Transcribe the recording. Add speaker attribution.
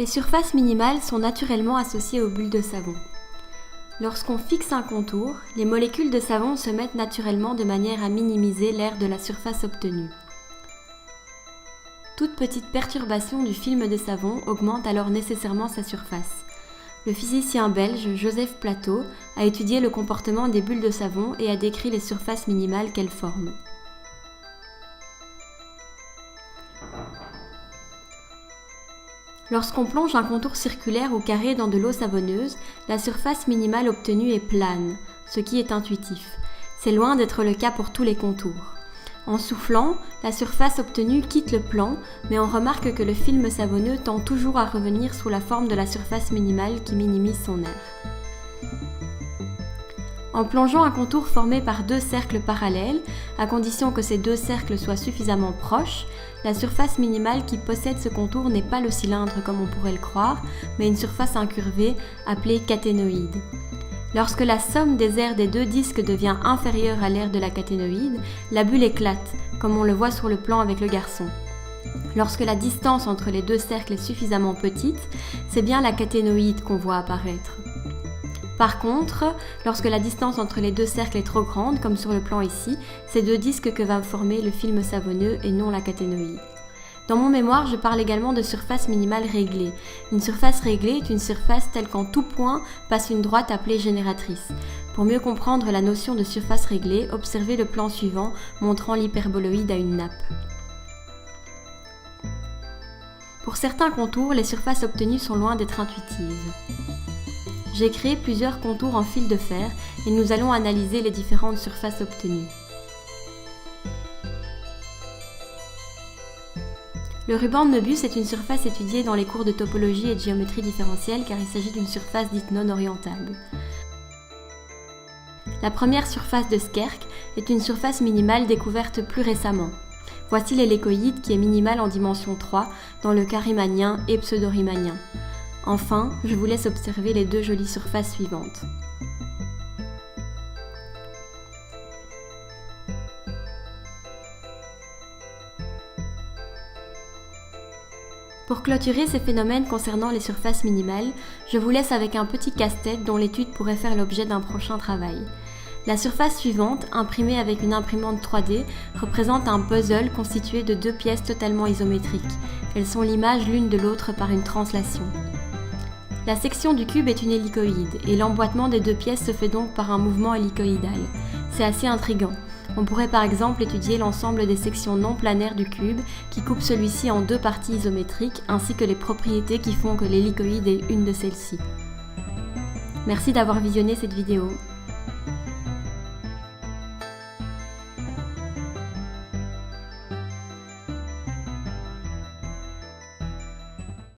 Speaker 1: Les surfaces minimales sont naturellement associées aux bulles de savon. Lorsqu'on fixe un contour, les molécules de savon se mettent naturellement de manière à minimiser l'aire de la surface obtenue. Toute petite perturbation du film de savon augmente alors nécessairement sa surface. Le physicien belge Joseph Plateau a étudié le comportement des bulles de savon et a décrit les surfaces minimales qu'elles forment. Lorsqu'on plonge un contour circulaire ou carré dans de l'eau savonneuse, la surface minimale obtenue est plane, ce qui est intuitif. C'est loin d'être le cas pour tous les contours. En soufflant, la surface obtenue quitte le plan, mais on remarque que le film savonneux tend toujours à revenir sous la forme de la surface minimale qui minimise son aire. En plongeant un contour formé par deux cercles parallèles, à condition que ces deux cercles soient suffisamment proches, la surface minimale qui possède ce contour n'est pas le cylindre comme on pourrait le croire, mais une surface incurvée appelée caténoïde. Lorsque la somme des aires des deux disques devient inférieure à l'aire de la caténoïde, la bulle éclate, comme on le voit sur le plan avec le garçon. Lorsque la distance entre les deux cercles est suffisamment petite, c'est bien la caténoïde qu'on voit apparaître. Par contre, lorsque la distance entre les deux cercles est trop grande, comme sur le plan ici, c'est deux disques que va former le film savonneux et non la caténoïde. Dans mon mémoire, je parle également de surface minimale réglée. Une surface réglée est une surface telle qu'en tout point passe une droite appelée génératrice. Pour mieux comprendre la notion de surface réglée, observez le plan suivant montrant l'hyperboloïde à une nappe. Pour certains contours, les surfaces obtenues sont loin d'être intuitives. J'ai créé plusieurs contours en fil de fer et nous allons analyser les différentes surfaces obtenues. Le ruban de Möbius est une surface étudiée dans les cours de topologie et de géométrie différentielle car il s'agit d'une surface dite non orientable. La première surface de Skerk est une surface minimale découverte plus récemment. Voici l'hélicoïde qui est minimale en dimension 3 dans le cas riemanien et pseudo-riemanien. Enfin, je vous laisse observer les deux jolies surfaces suivantes. Pour clôturer ces phénomènes concernant les surfaces minimales, je vous laisse avec un petit casse-tête dont l'étude pourrait faire l'objet d'un prochain travail. La surface suivante, imprimée avec une imprimante 3D, représente un puzzle constitué de deux pièces totalement isométriques. Elles sont l'image l'une de l'autre par une translation. La section du cube est une hélicoïde et l'emboîtement des deux pièces se fait donc par un mouvement hélicoïdal. C'est assez intriguant. On pourrait par exemple étudier l'ensemble des sections non planaires du cube qui coupent celui-ci en deux parties isométriques ainsi que les propriétés qui font que l'hélicoïde est une de celles-ci. Merci d'avoir visionné cette vidéo.